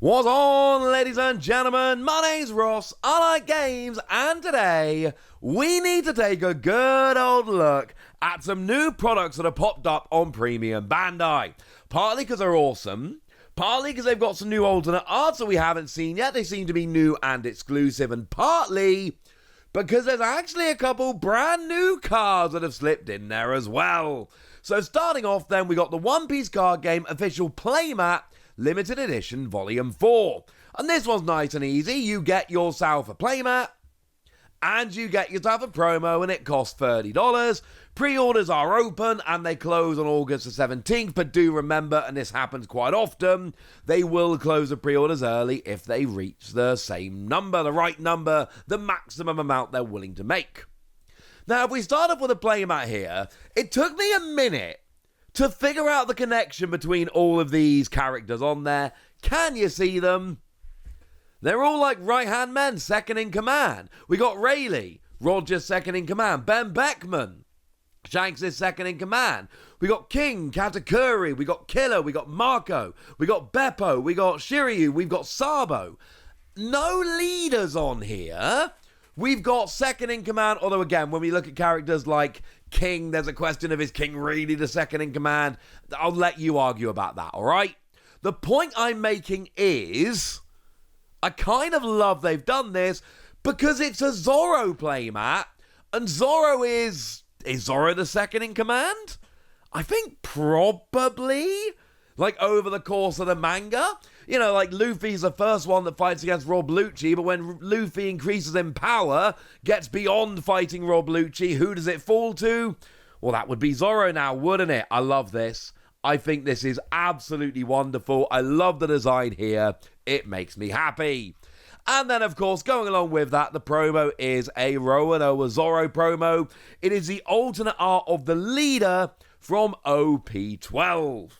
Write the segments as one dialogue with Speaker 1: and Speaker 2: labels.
Speaker 1: What's on, ladies and gentlemen? My name's Ross, I like games, and today we need to take a good old look at some new products that have popped up on Premium Bandai. Partly because they're awesome, partly because they've got some new alternate arts that we haven't seen yet, they seem to be new and exclusive, and partly because there's actually a couple brand new cards that have slipped in there as well. So starting off then, we got the One Piece card game official Playmat Limited Edition Volume 4. And this one's nice and easy. You get yourself a playmat, and you get yourself a promo, and it costs $30. Pre-orders are open, and they close on August the 17th, but do remember, and this happens quite often, they will close the pre-orders early if they reach the same number, the right number, the maximum amount they're willing to make. Now, if we start off with a playmat here, it took me a minute to figure out the connection between all of these characters on there. Can you see them? They're all like right-hand men, second in command. We got Rayleigh, Roger's second in command. Ben Beckman, Shanks is second in command. We got King, Katakuri, we got Killer, we got Marco, we got Beppo, we got Shiryu, we've got Sabo. No leaders on here. We've got second in command, although again, when we look at characters like King, there's a question of, is King really the second in command? I'll let you argue about that, all right? The point I'm making is, I kind of love they've done this because it's a Zoro playmat, and Zoro is Zoro the second in command? I think probably, like over the course of the manga. You know, like Luffy's the first one that fights against Rob Lucci, but when Luffy increases in power, gets beyond fighting Rob Lucci, who does it fall to? Well, that would be Zoro now, wouldn't it? I love this. I think this is absolutely wonderful. I love the design here. It makes me happy. And then, of course, going along with that, the promo is a Roanoa Zoro promo. It is the alternate art of the leader from OP12.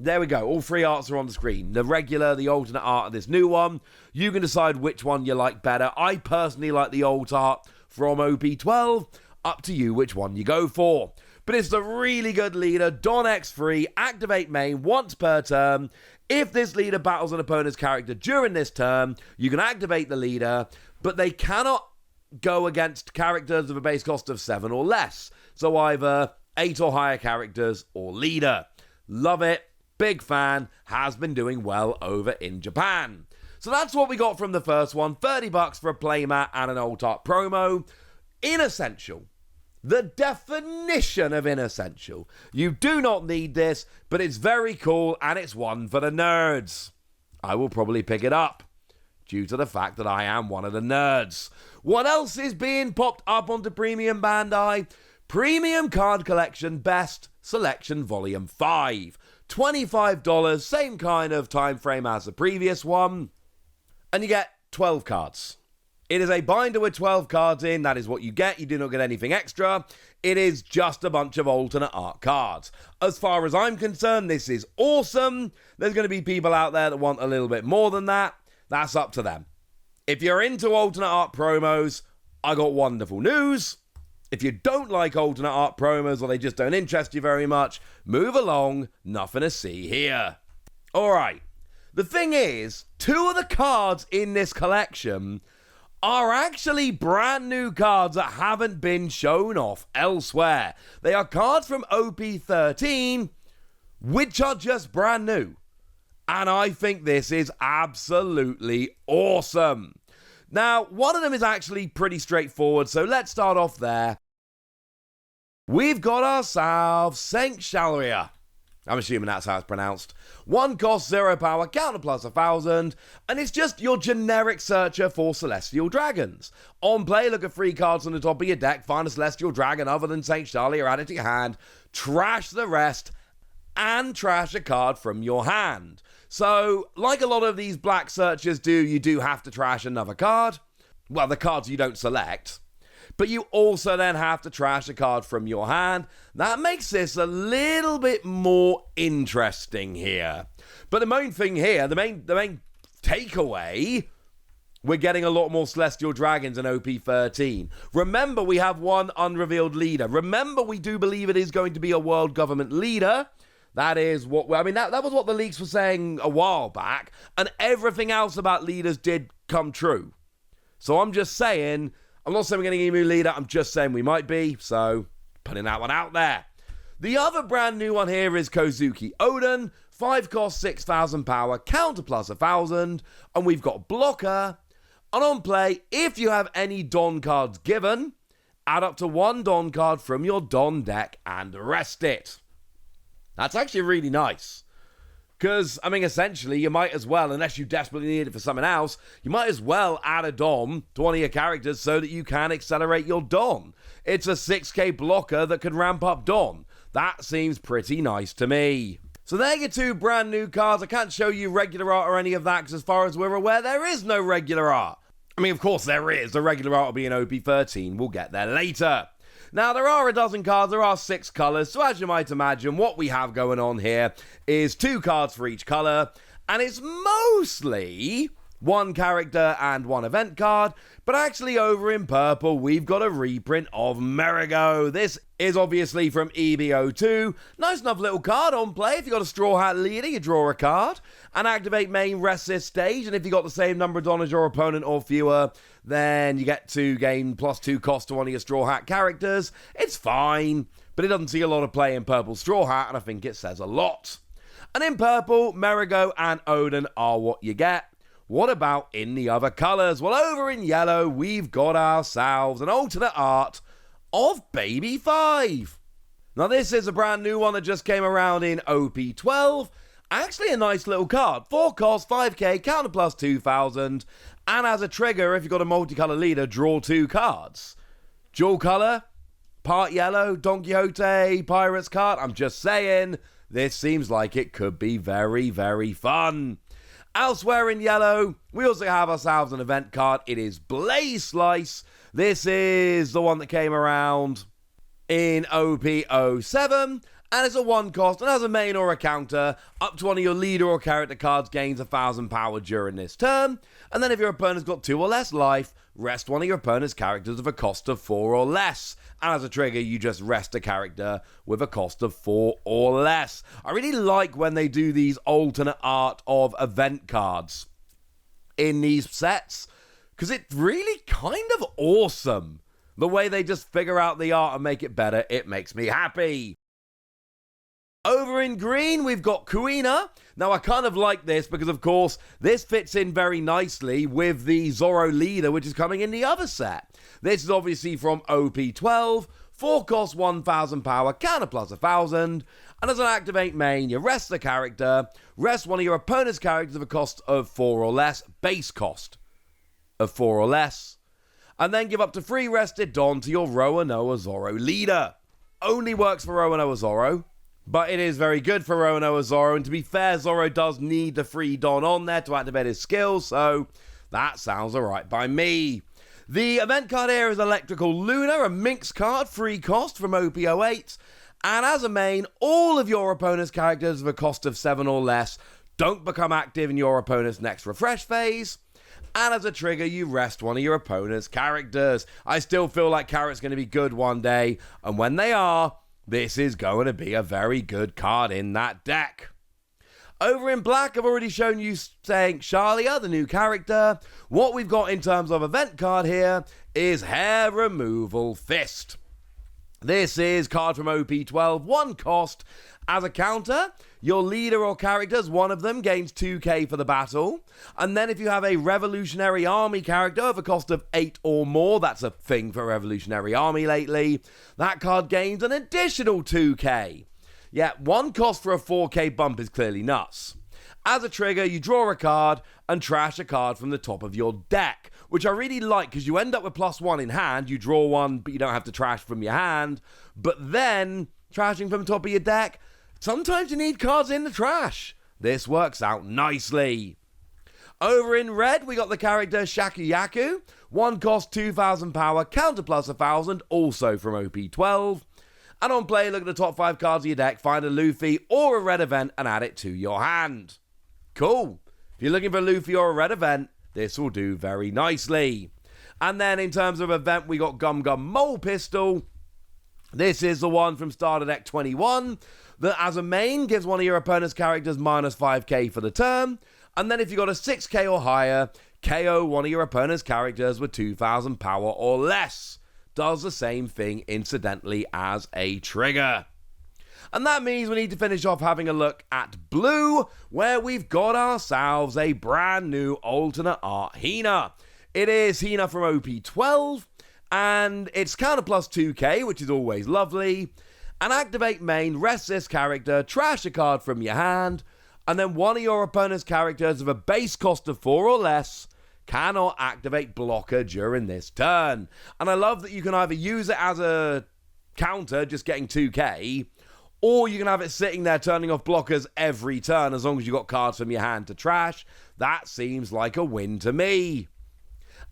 Speaker 1: There we go. All three arts are on the screen. The regular, the alternate art, and this new one. You can decide which one you like better. I personally like the old art from OP12. Up to you which one you go for. But it's the really good leader, Don X3, activate main once per turn. If this leader battles an opponent's character during this turn, you can activate the leader, but they cannot go against characters of a base cost of 7 or less. So either 8 or higher characters or leader. Love it. Big fan, has been doing well over in Japan. So that's what we got from the first one. $30 for a playmat and an old art promo. Inessential. The definition of inessential. You do not need this, but it's very cool and it's one for the nerds. I will probably pick it up due to the fact that I am one of the nerds. What else is being popped up onto Premium Bandai? Premium Card Collection Best Selection Volume 5. $25, same kind of time frame as the previous one, and you get 12 cards. It is a binder with 12 cards in. That is what you get. You do not get anything extra. It is just a bunch of alternate art cards. As far as I'm concerned, this is awesome. There's going to be people out there that want a little bit more than that. That's up to them. If you're into alternate art promos, I got wonderful news. If you don't like alternate art promos or they just don't interest you very much, move along, nothing to see here. Alright, the thing is, 2 of the cards in this collection are actually brand new cards that haven't been shown off elsewhere. They are cards from OP13, which are just brand new. And I think this is absolutely awesome. Now, one of them is actually pretty straightforward, so let's start off there. We've got ourselves Saint Shalaria. I'm assuming that's how it's pronounced. 1 cost, 0 power, counter plus 1,000, and it's just your generic searcher for Celestial Dragons. On play, look at 3 cards on the top of your deck, find a Celestial Dragon other than Saint Shalaria, add it to your hand, trash the rest, and trash a card from your hand. So, like a lot of these black searchers do, you do have to trash another card. Well, the cards you don't select. But you also then have to trash a card from your hand. That makes this a little bit more interesting here. But the main thing here, the main takeaway, we're getting a lot more Celestial Dragons in OP13. Remember, we have one unrevealed leader. Remember, we do believe it is going to be a world government leader. That is what, I mean, that was what the leaks were saying a while back, and everything else about leaders did come true. So I'm just saying, I'm not saying we're getting a new leader, I'm just saying we might be, so putting that one out there. The other brand new one here is Kozuki Odin, 5 cost, 6,000 power, counter plus 1,000, and we've got blocker. And on play, if you have any Don cards given, add up to 1 Don card from your Don deck and rest it. That's actually really nice. Because, I mean, essentially, you might as well, unless you desperately need it for something else, you might as well add a Don to one of your characters so that you can accelerate your Don. It's a 6k blocker that can ramp up Don. That seems pretty nice to me. So there are your 2 brand new cards. I can't show you regular art or any of that because as far as we're aware, there is no regular art. I mean, of course there is. The regular art will be in OP13. We'll get there later. Now, there are a dozen cards. There are 6 colours. So as you might imagine, what we have going on here is 2 cards for each colour. And it's mostly 1 character and 1 event card. But actually over in purple, we've got a reprint of Merigo. This is obviously from EBO2. Nice enough little card on play. If you've got a Straw Hat leader, you draw a card. And activate main, rest this stage. And if you got the same number of Don as your opponent or fewer, then you get to gain +2 cost to one of your Straw Hat characters. It's fine, but it doesn't see a lot of play in purple Straw Hat, and I think it says a lot. And in purple, Merigo and Odin are what you get. What about in the other colours? Well, over in yellow, we've got ourselves an alternate art of Baby 5. Now, this is a brand new one that just came around in OP12. Actually, a nice little card. 4 cost, 5k, counter plus 2,000. And as a trigger, if you've got a multicolour leader, draw 2 cards. Dual colour, part yellow, Don Quixote, Pirates card. I'm just saying, this seems like it could be very, very fun. Elsewhere in yellow, we also have ourselves an event card. It is Blaze Slice. This is the one that came around in OP07. And it's a 1 cost and has a main or a counter. Up to one of your leader or character cards gains 1,000 power during this turn. And then if your opponent's got 2 or less life, rest one of your opponent's characters of a cost of 4 or less. And as a trigger, you just rest a character with a cost of 4 or less. I really like when they do these alternate art of event cards in these sets, because it's really kind of awesome. The way they just figure out the art and make it better, it makes me happy. Over in green, we've got Kuina. Now, I kind of like this because, of course, this fits in very nicely with the Zorro leader, which is coming in the other set. This is obviously from OP12. 4 cost, 1,000 power, counter plus 1,000. And as an activate main, you rest the character, rest one of your opponent's characters of a cost of 4 or less, base cost of 4 or less. And then give up to free rested Don to your Roanoa Zorro leader. Only works for Roanoa Zorro. But it is very good for Roanoa Zorro, and to be fair, Zorro does need the free Don on there to activate his skills, so that sounds alright by me. The event card here is Electrical Luna, a Minx card, free cost from OP08, and as a main, all of your opponent's characters of a cost of 7 or less don't become active in your opponent's next refresh phase, and as a trigger, you rest one of your opponent's characters. I still feel like Carrot's going to be good one day, and when they are, this is going to be a very good card in that deck. Over in black, I've already shown you saying Shalia, the new character. What we've got in terms of event card here is Hair Removal Fist. This is card from OP12, 1 cost. As a counter, your leader or characters, one of them gains 2k for the battle. And then if you have a Revolutionary Army character of a cost of 8 or more, that's a thing for Revolutionary Army lately, that card gains an additional 2k. Yeah, 1 cost for a 4k bump is clearly nuts. As a trigger, you draw a card and trash a card from the top of your deck, which I really like because you end up with +1 in hand. You draw one, but you don't have to trash from your hand. But then, trashing from the top of your deck, sometimes you need cards in the trash. This works out nicely. Over in red, we got the character Shakuyaku. 1 cost, 2,000 power, counter plus 1,000, also from OP12. And on play, look at the top 5 cards of your deck, find a Luffy or a red event and add it to your hand. Cool. If you're looking for a Luffy or a red event, this will do very nicely. And then in terms of event, we got Gum Gum Mole Pistol. This is the one from Starter Deck 21. that as a main gives one of your opponent's characters minus 5k for the turn, and then if you got a 6k or higher, KO one of your opponent's characters with 2000 power or less. Does the same thing incidentally as a trigger. And that means we need to finish off having a look at blue, where we've got ourselves a brand new alternate art Hina. It is Hina from OP12, and it's counter plus 2k, which is always lovely. And activate main, rest this character, trash a card from your hand, and then one of your opponent's characters with a base cost of 4 or less cannot activate blocker during this turn. And I love that you can either use it as a counter, just getting 2k, or you can have it sitting there turning off blockers every turn as long as you got cards from your hand to trash. That seems like a win to me.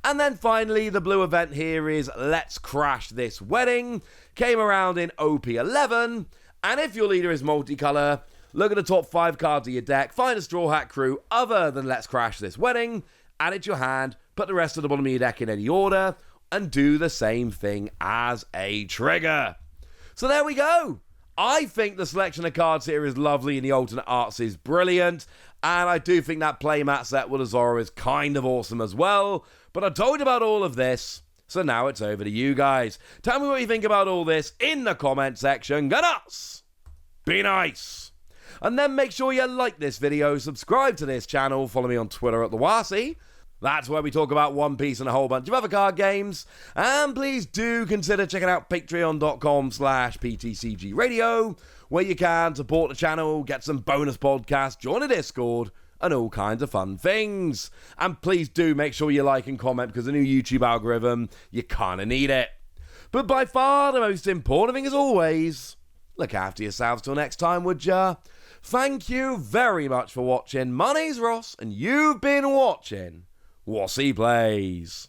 Speaker 1: And then finally, the blue event here is Let's Crash This Wedding. Came around in OP11, and if your leader is multicolor, look at the top 5 cards of your deck, find a Straw Hat Crew other than Let's Crash This Wedding, add it to your hand, put the rest of the bottom of your deck in any order, and do the same thing as a trigger. So there we go. I think the selection of cards here is lovely and the alternate arts is brilliant. And I do think that playmat set with Azora is kind of awesome as well. But I told you about all of this, so now it's over to you guys. Tell me what you think about all this in the comment section. Go nuts! Be nice! And then make sure you like this video, subscribe to this channel, follow me on Twitter at TheWasi. That's where we talk about One Piece and a whole bunch of other card games. And please do consider checking out patreon.com/PTCG Radio, where you can support the channel, get some bonus podcasts, join a Discord, and all kinds of fun things. And please do make sure you like and comment, because the new YouTube algorithm, you kind of need it. But by far the most important thing, as always, look after yourselves till next time, would ya? Thank you very much for watching. My name's Ross, and you've been watching Wasi Plays.